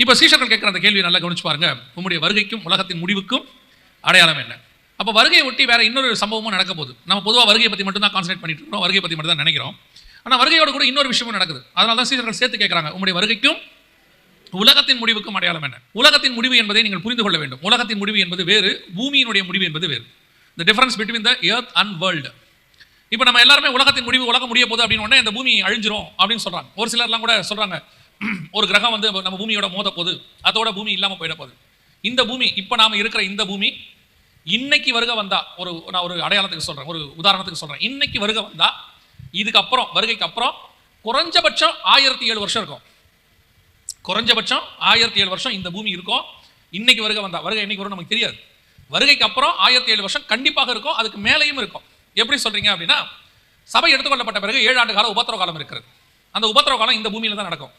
இப்போ சீஷர்கள் கேட்குற அந்த கேள்வியை நல்லா கவனிச்சு பாருங்க. உம்முடைய வருகைக்கும் உலகத்தின் முடிவுக்கும் அடையாளம் என்ன? அப்போ வருகையை ஒட்டி வேற இன்னொரு சம்பவமும் நடக்க போகுது. நம்ம பொதுவாக வருகையை பற்றி மட்டும் தான் கான்சன்ட்ரேட் பண்ணிட்டு இருக்கோம், வருகையை பற்றி மட்டும் தான் நினைக்கிறோம். ஆனால் வருகையோடு கூட இன்னொரு விஷயமும் நடக்குது. அதனால தான் சீஷர்கள் சேர்த்து கேட்குறாங்க, உம்முடைய வருகைக்கும் உலகத்தின் முடிவுக்கும் அடையாளம் என்ன? உலகத்தின் முடிவு என்பதை நீங்கள் புரிந்து கொள்ள வேண்டும். உலகத்தின் முடிவு என்பது வேறு, பூமியினுடைய முடிவு என்பது வேறு. The difference between the earth and world. இப்போ நம்ம எல்லாருமே உலகத்தின் முடிவு, உலகம் முடிய போகுது அப்படின்னு உடனே இந்த பூமி அழிஞ்சிரும் அப்படின்னு சொல்றாங்க. ஒரு சிலர்லாம் கூட சொல்றாங்க, ஒரு கிரகம் வந்து நம்ம பூமியோட மோத போகுது, அதோட பூமி இல்லாமல் போயிட போகுது. இந்த பூமி, இப்போ நாம இருக்கிற இந்த பூமி இன்னைக்கு வருகை வந்தா, நான் ஒரு அடையாளத்துக்கு சொல்றேன், ஒரு உதாரணத்துக்கு சொல்றேன். இன்னைக்கு வருகை வந்தா, இதுக்கு அப்புறம் வருகைக்கு அப்புறம் குறைஞ்சபட்சம் 1007 வருஷம் இருக்கும். குறைஞ்சபட்சம் 1007 வருஷம் இந்த பூமி இருக்கும். இன்னைக்கு வருகை வந்தா, வருகை என்னைக்கு வரும் நமக்கு தெரியாது. வருகைக்கு அப்புறம் 1007 வருஷம் கண்டிப்பாக இருக்கும், அதுக்கு மேலேயும் இருக்கும். எப்படி சொல்றீங்க அப்படின்னா, சபை எடுத்துக்கொள்ளப்பட்ட பிறகு 7 ஆண்டு கால உபத்திரவ காலம் இருக்கிறது. அந்த உபத்திரவ காலம் இந்த பூமியில தான் நடக்கும்.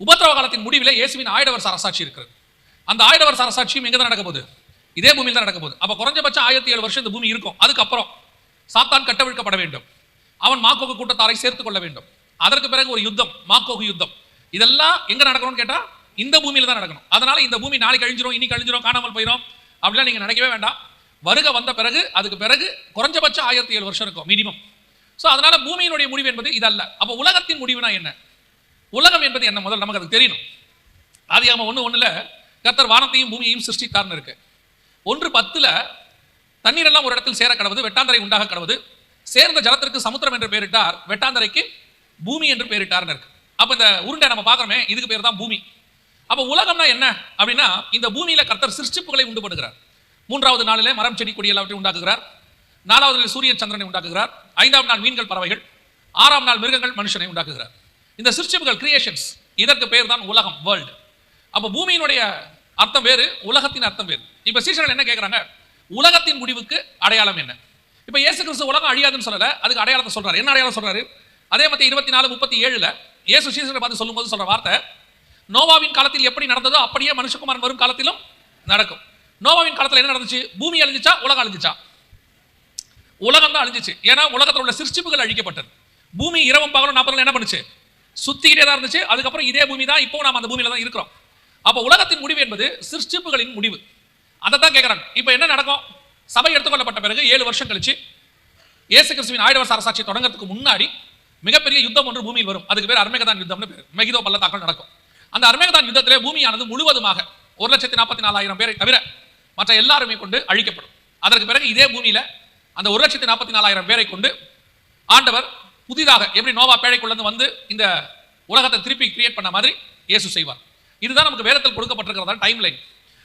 உபத்திரவ காலத்தின் முடிவில் இயேசுவின் 1000 வருஷ அரசாட்சி இருக்கிறது. அந்த 1000 வருஷ அரசாட்சியும் எங்க தான் நடக்க போகுது? இதே பூமியில் தான் நடக்க போகுது. அப்ப குறைஞ்சபட்சம் 1007 வருஷம் இந்த பூமி இருக்கும். அதுக்கப்புறம் சாத்தான் கட்டவிழ்க்கப்பட வேண்டும், அவன் மாக்கோகு கூட்டத்தாரை சேர்த்துக் கொள்ள வேண்டும். அதற்கு பிறகு ஒரு யுத்தம், மாக்கோகு யுத்தம். இதெல்லாம் எங்க நடக்கணும்னு கேட்டா இந்த பூமியில தான் நடக்கணும். அதனால இந்த பூமி நாளைக்கு அழிஞ்சிரும், இன்னைக்கு அழிஞ்சிரும், காணாமல் போயிடும் அப்படிலாம் நீங்க நினைக்கவே வேண்டாம். வருகை வந்த பிறகு அதுக்கு பிறகு குறைஞ்சபட்சம் 1007 வருஷம் இருக்கும் மினிமம். ஸோ அதனால பூமியினுடைய முடிவு என்பது இதல்ல. அப்போ உலகத்தின் முடிவுனா என்ன? உலகம் என்பது என்ன? முதல் நமக்கு அது தெரியணும். ஆதியாகமம் 1:1 கர்த்தர் வானத்தையும் பூமியையும் சிருஷ்டித்தார்னு இருக்கு. 1:10 தண்ணீர் எல்லாம் ஒரு இடத்தில் சேர கடவுது, வெட்டாந்தரை உண்டாக கடவுது, சேர்ந்த ஜலத்திற்கு சமுத்திரம் என்று பெயரிட்டார், வெட்டாந்தரைக்கு பூமி என்று பெயரிட்டார்னு இருக்கு. அப்ப இந்த உருண்டை நம்ம பார்க்கறோமே, இதுக்கு பேர் தான் பூமி. அப்ப உலகம்னா என்ன அப்படின்னா, இந்த பூமியில கர்த்தர் சிருஷ்டிப்புகளை உண்டு பண்ணுகிறார். 3வது நாளிலே மரம் செடி கொடி எல்லாவற்றையும் உண்டாக்குகிறார். 4வது நாள் சூரியன் சந்திரனை உண்டாக்குகிறார். 5ஆம் நாள் மீன்கள் பறவைகள், 6ஆம் நாள் மிருகங்கள் மனுஷனை உண்டாக்குகிறார். இந்த சிருஷ்டிப்புகள், கிரியேஷன்ஸ், இதற்கு பேர் தான் உலகம், வேர்ல்டு. அப்ப பூமியினுடைய அர்த்தம் வேறு, உலகத்தின் அர்த்தம் வேறு. இப்ப சீஷர்கள் என்ன கேட்கிறாங்க? உலகத்தின் முடிவுக்கு அடையாளம் என்ன? இப்ப இயேசு கிறிஸ்து உலகம் அழியாதுன்னு சொல்லல, அதுக்கு அடையாளத்தை சொல்றாரு. என்ன அடையாளம் சொல்றாரு? அதே மத்திய 24:37 இயேசு சீஷர்களை பார்த்து சொல்லும்போது சொல்ற வார்த்தை, நோவாவின் காலத்தில் எப்படி நடந்ததோ அப்படியே மனுஷகுமாரன் வரும் காலத்திலும் நடக்கும். நோவாவின் காலத்தில் என்ன நடந்துச்சு? பூமி அழிஞ்சிச்சா, உலகம் அழிஞ்சிச்சா? உலகம் தான் அழிஞ்சிச்சு. ஏன்னா உலகத்தில் உள்ள சிருஷ்டிப்புகள் அழிக்கப்பட்டது. பூமி இரவும் பகலும் 40 நாள் என்ன பண்ணுச்சு? சுத்திக்கிட்டே தான் இருந்துச்சு. அதுக்கப்புறம் இதே பூமி தான், இப்போ நாம அந்த பூமியில தான் இருக்கிறோம். அப்ப உலகத்தின் முடிவு என்பது சிருஷ்டிப்புகளின் முடிவு. அதை தான் கேட்கிறாங்க. இப்போ என்ன நடக்கும்? சபை எடுத்துக்கொள்ளப்பட்ட பிறகு 7 வருஷம் கழிச்சு இயேசு கிறிஸ்துவின் 1000 வருஷ அரசாட்சி தொடங்கறதுக்கு முன்னாடி மிகப்பெரிய யுத்தம் ஒன்று பூமியில் வரும். அதுக்கு பேர் அர்மேகதான் யுத்தம்னு பேர். மெகிதோ பள்ளத்தாக்கள் நடக்கும். அந்த அர்மேகதான் யுத்தத்திலே பூமியானது முழுவதுமாக 1,44,000 பேரை தவிர மற்ற எல்லாருமே கொண்டு அழிக்கப்படும். அதற்கு பிறகு இதே பூமியில அந்த 1,44,000 பேரை கொண்டு ஆண்டவர் புதிதாக எப்படி நோவா பேழைக்குள்ள வந்து இந்த உலகத்தை திருப்பி கிரியேட் பண்ண மாதிரி இயேசு செய்வார். இதுதான் நமக்கு வேதத்தில் கொடுக்கப்பட்டிருக்கிறதா டைம் லைன்.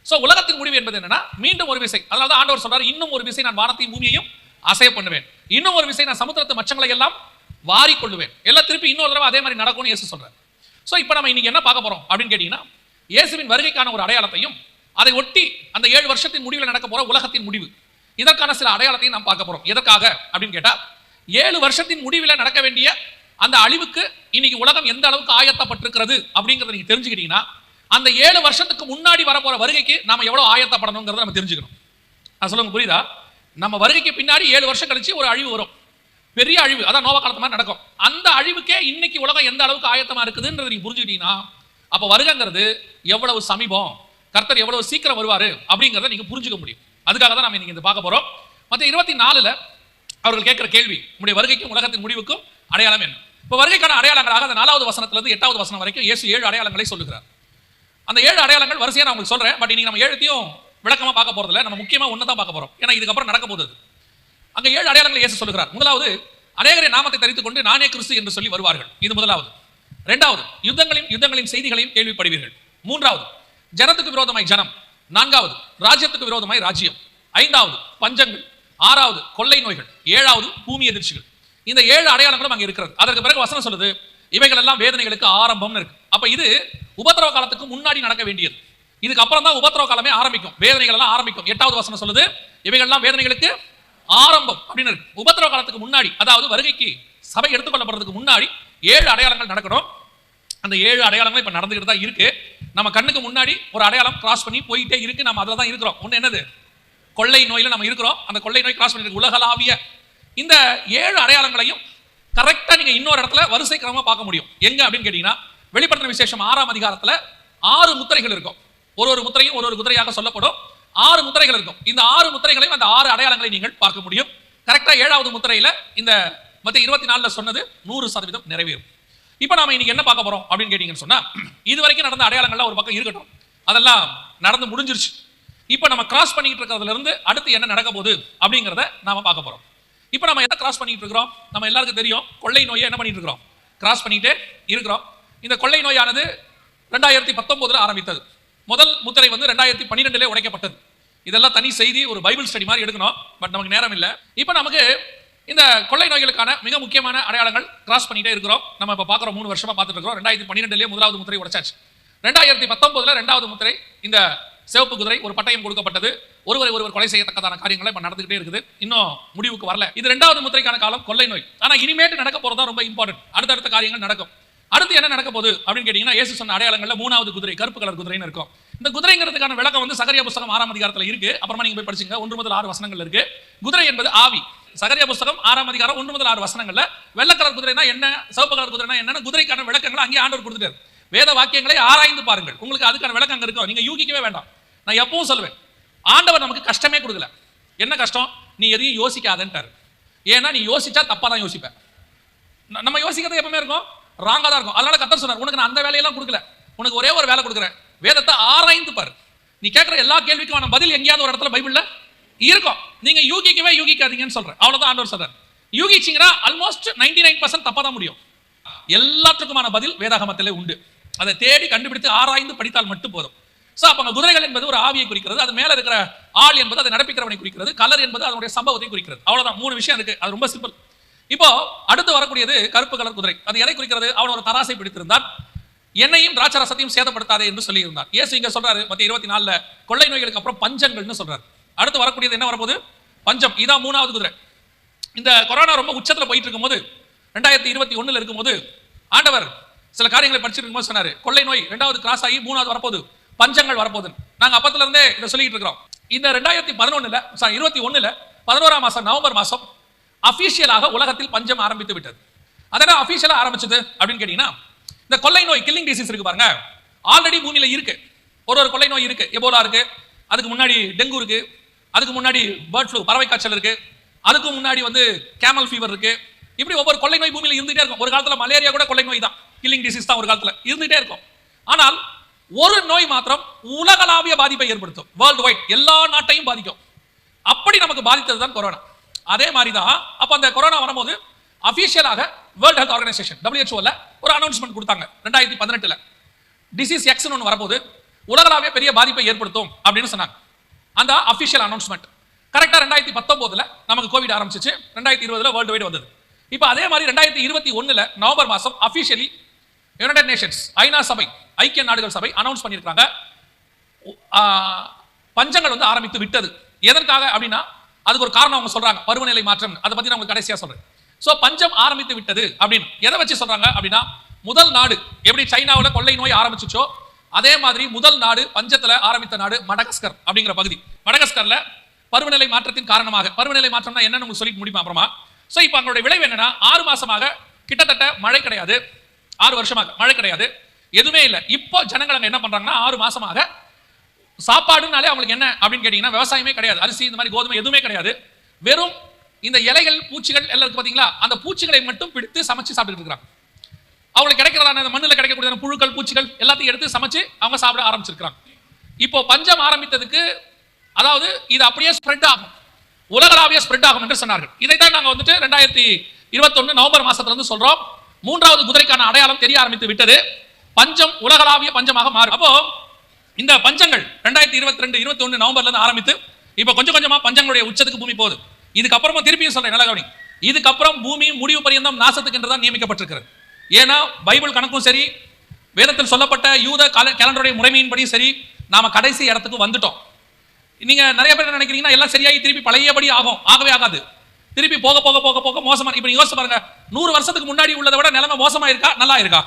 சோ உலகத்தின் முடிவு என்பது என்னன்னா, மீண்டும் ஒரு விசை. அதனால தான் ஆண்டவர் சொல்றாரு, இன்னும் ஒரு விசை நான் வானத்தையும் பூமியையும் அசைய பண்ணுவேன், இன்னும் ஒரு விசை நான் சமுத்திரத்து மச்சங்களை எல்லாம் வாரி கொள்ளுவேன். எல்லாம் திருப்பி இன்னொரு தடவை அதே மாதிரி நடக்கும்னு இயேசு சொல்றாரு. சோ இப்போ நம்ம இன்னைக்கு என்ன பார்க்க போறோம் அப்படின்னு கேட்டீங்கன்னா, இயேசுவின் வருகைக்கான ஒரு அடையாளத்தையும் அதை ஒட்டி அந்த 7 வருஷத்தின் முடிவில் நடக்க போற உலகத்தின் முடிவு, இதற்கான சில அடையாளத்தையும் நாம் பார்க்க போறோம். எதற்காக அப்படின்னு கேட்டா, 7 வருஷத்தின் முடிவில் நடக்க வேண்டிய அந்த அழிவுக்கு இன்னைக்கு உலகம் எந்த அளவுக்கு ஆயத்தப்பட்டிருக்கிறது அப்படிங்கறத நீங்க தெரிஞ்சுக்கிட்டீங்கன்னா, அந்த 7 வருஷத்துக்கு முன்னாடி வரப்போற வருகைக்கு நாம எவ்வளவு ஆயத்தப்படணுங்கிறத நம்ம தெரிஞ்சுக்கணும். நான் சொல்லுங்க, புரியுதா? நம்ம வருகைக்கு பின்னாடி 7 வருஷம் கழிச்சு ஒரு அழிவு வரும், பெரிய அழிவு. அதான் நோவா காலத்து மாதிரி நடக்கும். அந்த அழிவுக்கே இன்னைக்கு உலகம் எந்த அளவுக்கு ஆயத்தமா இருக்குதுன்றதை நீங்க புரிஞ்சுக்கிட்டீங்கன்னா, அப்ப வருகைங்கிறது எவ்வளவு சமீபம், கர்த்தர் எவ்வளவு சீக்கிரம் வருவாரு அப்படிங்கிறத நீங்க புரிஞ்சுக்க முடியும். அதுக்காக தான் நம்ம இன்னைக்கு பார்க்க போறோம். மத்திய 24 அவர்கள் கேட்கிற கேள்வி, உங்களுடைய வருகைக்கும் உலகத்தின் முடிவுக்கும் அடையாளம் என்ன? இப்ப வருகைக்கான அடையாளங்களாக அந்த 4வது வசனத்திலிருந்து 8வது வசனம் வரைக்கும் இயேசு 7 அடையாளங்களை சொல்லுகிறார். அந்த 7 அடையாளங்கள் வரிசையா நான் உங்களுக்கு சொல்றேன். பட் இன்னைக்கு நம்ம 7த்தையும் விளக்கமா பார்க்க போறதில்ல, நம்ம முக்கியமா ஒண்ணு தான் பார்க்க போறோம். ஏன்னா இதுக்கப்புறம் நடக்க போகுது. அங்க 7 அடையாளங்களை இயேசு சொல்லுகிறார். முதலாவது, அநேகரை நாமத்தை தரித்துக் கொண்டு நானே கிறிஸ்து என்று சொல்லி வருவார்கள். இது முதலாவது. 2வது, யுத்தங்களின் செய்திகளையும் கேள்விப்படுவீர்கள். 3வது, ஜனத்துக்கு விரோதமாய் ஜனம். 4வது, ராஜ்யத்துக்கு விரோதமாய் ராஜ்யம். 5வது, பஞ்சங்கள். 6வது, கொள்ளை நோய்கள். 7வது, பூமி எதிர்ச்சிகள். இந்த 7 அடையாளங்களும் அங்க இருக்கிறது. அதற்கு பிறகு வசனம் சொல்லுது, இவைகள் எல்லாம் வேதனைகளுக்கு ஆரம்பம்னு இருக்கு. அப்ப இது உபத்திரவ காலத்துக்கு முன்னாடி நடக்க வேண்டியது. இதுக்கு அப்புறம் தான் உபத்திரவ காலமே ஆரம்பிக்கும், வேதனைகள் எல்லாம் ஆரம்பிக்கும். 8வது வசனம் சொல்லுது, இவைகள் எல்லாம் வேதனைகளுக்கு ஆரம்பம் அப்படின்னு இருக்கு. உபத்திரவ காலத்துக்கு முன்னாடி, அதாவது வருகைக்கு சபை எடுத்துக்கொள்ளப்படுறதுக்கு முன்னாடி 7 அடையாளங்கள் நடக்கணும். அந்த 7 அடையாளங்கள் இப்ப நடந்துகிட்டு தான் இருக்கு. நம்ம கண்ணுக்கு முன்னாடி ஒரு அடையாளம் கிராஸ் பண்ணி போயிட்டே இருக்கு. நம்ம அதுல தான் இருக்கிறோம். ஒண்ணு என்னது? கொள்ளை நோயில நம்ம இருக்கிறோம். அந்த கொள்ளை நோய் கிராஸ் பண்ணி உலகளாவிய இந்த 7 அடையாளங்களையும் கரெக்டா நீங்க இன்னொரு இடத்துல வரிசை கிரமமா பார்க்க முடியும். எங்க அப்படின்னு கேட்டீங்கன்னா, வெளிப்படுத்தின விசேஷம் 6ஆம் அதிகாரத்துல 6 முத்திரைகள் இருக்கும். ஒரு முத்திரையும் ஒரு குதிரையாக சொல்லப்படும். 6 முத்திரைகள் இருக்கும். இந்த 6 முத்திரைகளையும் அந்த 6 அடையாளங்களை நீங்கள் பார்க்க முடியும். கரெக்டா 7வது முத்திரையில இந்த மத்தேயு 24ல சொன்னது 100% நிறைவேறும். இப்போ நாம இன்னைக்கு என்ன பார்க்க போறோம் அப்படின்னு கேட்டீங்கன்னு சொன்னா, இது வரைக்கும் நடந்த அடையாளங்கள்லாம் ஒரு பக்கம் இருக்கட்டும், அதெல்லாம் நடந்து முடிஞ்சிருச்சு. இப்போ நம்ம கிராஸ் பண்ணிட்டு இருக்கிறதுல இருந்து அடுத்து என்ன நடக்க போகுது அப்படிங்கிறத நாம பார்க்க போறோம். இப்போ நம்ம எதை கிராஸ் பண்ணிட்டு இருக்கிறோம்? நம்ம எல்லாருக்கும் தெரியும், கொள்ளை நோயை என்ன பண்ணிட்டு இருக்கிறோம்? கிராஸ் பண்ணிட்டே இருக்கிறோம். இந்த கொள்ளை நோயானது 2019 ஆரம்பித்தது. முதல் முத்திரை வந்து 2012 உடைக்கப்பட்டது. இதெல்லாம் தனி செய்தி, ஒரு பைபிள் ஸ்டடி மாதிரி எடுக்கணும், பட் நமக்கு நேரம் இல்லை. இப்போ நமக்கு இந்த கொள்ளை நோய்களுக்கான மிக முக்கியமான அடையாளங்கள் கிராஸ் பண்ணிட்டே இருக்கிறோம். நம்ம இப்போ பார்க்குறோம், 3 வருஷமா பார்த்துட்டு இருக்கிறோம். 2012 முதலாவது முத்திரை உடைச்சாச்சு. 2019 2வது முத்திரை, இந்த சிவப்பு குதிரை, ஒரு பட்டயம் கொடுக்கப்பட்டது. ஒருவர் கொலை செய்யத்தக்கதான காரியங்களை இப்போ நடந்துகிட்டே இருக்குது, இன்னும் முடிவுக்கு வரல. இது 2வது முத்திரைக்கான காலம், கொள்ளை நோய். ஆனால் இனிமேட்டு நடக்க போறதா ரொம்ப இம்பார்ட்டன்ட். அடுத்தடுத்த காரியங்கள் நடக்கும். அடுத்து என்ன நடக்க போகுது அப்படின்னு கேட்டீங்கன்னா, இயேசு சொன்ன அடையாளங்கள்ல 3வது குதிரை, கருப்பு கலர் குதிரைன்னு இருக்கும். இந்த குதிரைங்கிறதுக்கான விளக்கம் வந்து சகரியா புத்தகம் 6ஆம் அதிகாரத்தில் இருக்கு. அப்புறமா நீங்க போய் படிச்சுங்க, 1 முதல் 6 வசனங்கள் இருக்கு. குதிரை என்பது ஆவி. சகரியா புத்தகம் 6ஆம் அதிகாரம் 1 முதல் 6 வசனங்கள்ல வெள்ளை கலர் குதிரைனா என்ன, சிவப்பு கலர் குதிரைனா என்ன, குதிரைக்கான விளக்கங்களை அங்கே ஆண்டவர் கொடுத்துட்டார். வேத வாக்கியங்களை ஆராய்ந்து பாருங்கள், உங்களுக்கு அதுக்கான விளக்கம் அங்க இருக்கும். நீங்க யூகிக்கவே வேண்டாம். நான் எப்பவும் சொல்லுவேன், ஆண்டவர் நமக்கு கஷ்டமே கொடுக்கல. என்ன கஷ்டம்? நீ எதையும் யோசிக்காதன்ட்டாரு. ஏன்னா நீ யோசிச்சா தப்பா தான் யோசிப்பேன். நம்ம யோசிக்கிறது எப்பவுமே இருக்கும், ராங்கா தான் இருக்கும். அதனால கர்த்தர் சொன்னார், உனக்கு நான் அந்த வேலையெல்லாம் கொடுக்கல, உனக்கு ஒரே ஒரு வேலை கொடுக்குறேன், வேதத்தை ஆராய்ந்து பாரு. நீ கேட்கிற எல்லா கேள்விக்கான பதில் எங்கேயாவது ஒரு இடத்துல பைபிள்ல இருக்கும். நீங்க யூகிக்காதீங்கன்னு சொல்றேன். அவ்வளவுதான் ஆண்டவர் சொல்றார். யூகிச்சிங்கன்னா ஆல்மோஸ்ட் 99% தப்பா தான் முடியும். எல்லாத்துக்குமான பதில் வேதாகமத்திலே உண்டு. அதை தேடி கண்டுபிடித்து ஆராய்ந்து படித்தால் மட்டும் போதும். சோ அப்ப குதிரைகள் என்பது ஒரு ஆவியை குறிக்கிறது, அது மேல இருக்கிற ஆள் என்பது அதை நடப்பிக்கிறவனை குறிக்கிறது, கலர் என்பது அதனுடைய சம்பவத்தை குறிக்கிறது. அவ்வளவுதான், 3 விஷயம் இருக்கு. அது ரொம்ப சிம்பிள். இப்போ அடுத்து வரக்கூடியது கருப்பு கலர் குதிரை. அது எதை குறிக்கிறது? அவன் ஒரு தராசை பிடித்திருந்தான், எண்ணெயும் திராட்சரசத்தையும் சேதப்படுத்தாதே என்று சொல்லி இருந்தார். இயேசு இங்க சொல்றாரு மத்தேயு 24ல கொள்ளை நோய்களுக்கு அப்புறம் பஞ்சங்கள்னு சொல்றாரு. அடுத்து வரக்கூடியது என்ன வரப்போகுது? பஞ்சம். இதான் 3வது குதிரை. இந்த கொரோனா ரொம்ப உச்சத்துல போயிட்டு இருக்கும்போது, 2021 இருக்கும்போது ஆண்டவர் சில காரியங்களை படிச்சிட்டு இருக்கும்போது சொன்னாரு, கொள்ளை நோய் 2வது கிராஸ் ஆகி 3வது வரப்போகுது, பஞ்சங்கள் வரப்போகுது. நாங்க அப்பத்துல இருந்தே இதை சொல்லிட்டு இருக்கிறோம். இந்த 2021 11ஆம் மாசம் நவம்பர் மாசம் அபிஷியலாக உலகத்தில் பஞ்சம் ஆரம்பித்து விட்டது. அதெல்லாம் அபிஷியலா ஆரம்பிச்சது அப்படின்னு கேட்டீங்கன்னா, இந்த கொள்ளை நோய், கில்லிங் டிசீஸ் இருக்கு பாருங்க, ஆல்ரெடி பூமியில இருக்கு. ஒரு கொள்ளை நோய் இருக்கு. எபோலா இருக்கு, அதுக்கு முன்னாடி டெங்கு இருக்கு, அதுக்கு முன்னாடி பேர்ட் ஃப்ளூ பறவை காய்ச்சல் இருக்கு, அதுக்கு முன்னாடி வந்து கேமல் ஃபீவர் இருக்கு. இப்படி ஒவ்வொரு கொள்ளை நோய் பூமியில இருந்துட்டே இருக்கும். ஒரு காலத்துல மலேரியா கூட கொள்ளை நோய் தான், கில்லிங் டிசீஸ் தான் ஒரு காலத்துல இருந்துட்டே இருக்கும். ஆனால் ஒரு நோய் மாத்திரம் உலகளாவிய பாதிப்பை ஏற்படுத்தும், வேர்ல்டு வைட், எல்லா நாட்டையும் பாதிக்கும். அப்படி நமக்கு பாதித்தது தான் கொரோனா. அதே மாதிரி தான் அப்ப அந்த கொரோனா வரும்போது அபிஷியலாக வேர்ல்ட் ஹெல்த் ஆர்கனைசேஷன் WHO ஒரு அனௌன்ஸ்மெண்ட் கொடுத்தாங்க 2018. டிசீஸ் எக்ஸ் ஒன்று வரப்போது உலகளாவிய பெரிய பாதிப்பை ஏற்படுத்தும் அப்படின்னு சொன்னாங்க. அந்த அபிஷியல் அனௌன்ஸ்மெண்ட் கரெக்டா 2019 நமக்கு கோவிட் ஆரம்பிச்சிச்சு, 2020 வேர்ல்டு வைட் வந்தது. இப்போ அதே மாதிரி 2021 நவம்பர் மாசம் அபிஷியலி யுனைடெட் நேஷன்ஸ், ஐநா சபை, ஐக்கிய நாடுகள் சபை அனௌன்ஸ் பண்ணியிருக்காங்க, பஞ்சங்கள் வந்து ஆரம்பித்து விட்டது. எதற்காக அப்படின்னா அதுக்கு ஒரு காரணம் அவங்க சொல்றாங்க, பருவநிலை மாற்றம். அதை பத்தி நான் உங்களுக்கு கடைசியா சொல்றேன். சோ பஞ்சம் ஆரம்பித்து விட்டது அப்படின்னு எதை வச்சு சொல்றாங்க அப்படின்னா, முதல் நாடு எப்படி சைனாவில் கொள்ளை நோய் ஆரம்பிச்சுச்சோ அதே மாதிரி முதல் நாடு பஞ்சத்துல ஆரம்பித்த நாடு மடகஸ்கர் அப்படிங்கிற பகுதி. மடகஸ்கர்ல பருவநிலை மாற்றத்தின் காரணமாக, பருவநிலை மாற்றம்னா என்னன்னு உங்களுக்கு சொல்லிட்டு முடியுமா அப்புறமா. சோ இப்போ அவங்களுடைய விளைவு என்னன்னா, 6 மாசமாக கிட்டத்தட்ட மழை கிடையாது, 6 வருஷமாக மழை கிடையாது, எதுவுமே இல்லை. இப்போ ஜனங்கள் அங்க என்ன பண்றாங்கன்னா, 6 மாசமாக சாப்பாடுனாலே அவங்களுக்கு என்ன அப்படின்னு கேட்டீங்கன்னா, விவசாயமே கிடையாது, அரிசி இந்த மாதிரி கோதுமை எதுவுமே கிடையாது, வெறும் இந்த இலைகள் பூச்சிகள் எல்லாம் இருக்கு பாத்தீங்களா, அந்த பூச்சிகளை மட்டும் பிடித்து சமைச்சு சாப்பிட்டு இருக்காங்க. அவங்களுக்கு கிடைக்கிறதான அந்த மண்ணில் கிடைக்கக்கூடிய புழுக்கள் பூச்சிகள் எல்லாத்தையும் எடுத்து சமைச்சு அவங்க சாப்பிட ஆரம்பிச்சிருக்காங்க. இப்போ பஞ்சம் ஆரம்பித்ததுக்கு, அதாவது இது அப்படியே ஸ்ப்ரெட் ஆகும், உலகளாவிய ஸ்ப்ரெட் ஆகும் என்று சொன்னார்கள். இதைத்தான் நாங்க வந்துட்டு 2021 நவம்பர் மாசத்துல இருந்து சொல்றோம். 3வது குதிரைக்கான அடையாளம் தெரிய ஆரம்பித்து விட்டது, பஞ்சம் உலகளாவிய பஞ்சமாக மாறும். அப்போ இந்த பஞ்சங்கள் 2022 21 நவம்பர்ல இருந்து ஆரம்பித்து இப்ப கொஞ்சம் கொஞ்சமா பஞ்சங்களுடைய உச்சத்துக்கு பூமி போகுது. இதுக்கப்புறமா திருப்பியும் சொல்றேன், நல்லா கவனிங்க, இதுக்கப்புறம் பூமி முடிவு பரியந்தம் நாசத்துக்கு என்றுதான் நியமிக்கப்பட்டிருக்கிறது. ஏன்னா பைபிள் கணக்கும் சரி, வேதத்தில் சொல்லப்பட்ட யூத கேலண்டருடைய முறைமையின்படி சரி, நாம கடைசி இடத்துக்கு வந்துட்டோம். நீங்க நிறைய பேர் நினைக்கிறீங்கன்னா எல்லாம் சரியாகி திருப்பி பழையபடி ஆகும், ஆகவே ஆகாது. திருப்பி போக போக போக போக மோசமா. இப்ப நீங்க யோசிச்சு பாருங்க, 100 வருஷத்துக்கு முன்னாடி உள்ளதை விட நிலைமை மோசமா இருக்கா நல்லா இருக்கா?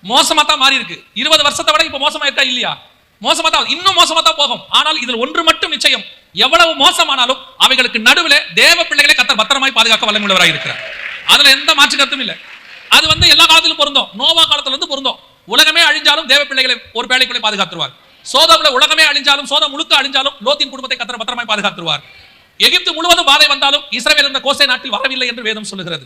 மோசமா தான் மாறி இருக்கு. 20 வருஷத்தை விட இப்ப மோசமா இருக்கா இல்லையா? மோசமா தான், இன்னும் மோசமா தான் போகும். ஆனால் இதில் ஒன்று மட்டும் நிச்சயம், எவ்வளவு மோசமானாலும் அவைகளுக்கு நடுவில் தேவ பிள்ளைகளை கர்த்தர் பத்திரமாய் பாதுகாக்க வல்லமையுள்ளவராய் இருக்கிறார். அதுல எந்த மாற்று கருத்தும் இல்லை. அது எல்லா காலத்திலும் பொருந்தும், நோவா காலத்துல இருந்து பொருந்தும், உலகமே அழிஞ்சாலும் தேவ பிள்ளைகளை ஒரு பேழைக்குள்ளே பாதுகாத்துருவார். சோதோம்ல உலகமே அழிஞ்சாலும், சோதம் முழுக்க அழிஞ்சாலும் லோத்தின் குடும்பத்தை கர்த்தர் பத்திரமாய் பாதுகாத்துருவார். எகிப்து முழுவதும் வாதை வந்தாலும் இஸ்ரவேல் என்ற கோசே நாட்டில் வரவில்லை என்று வேதம் சொல்லுகிறது.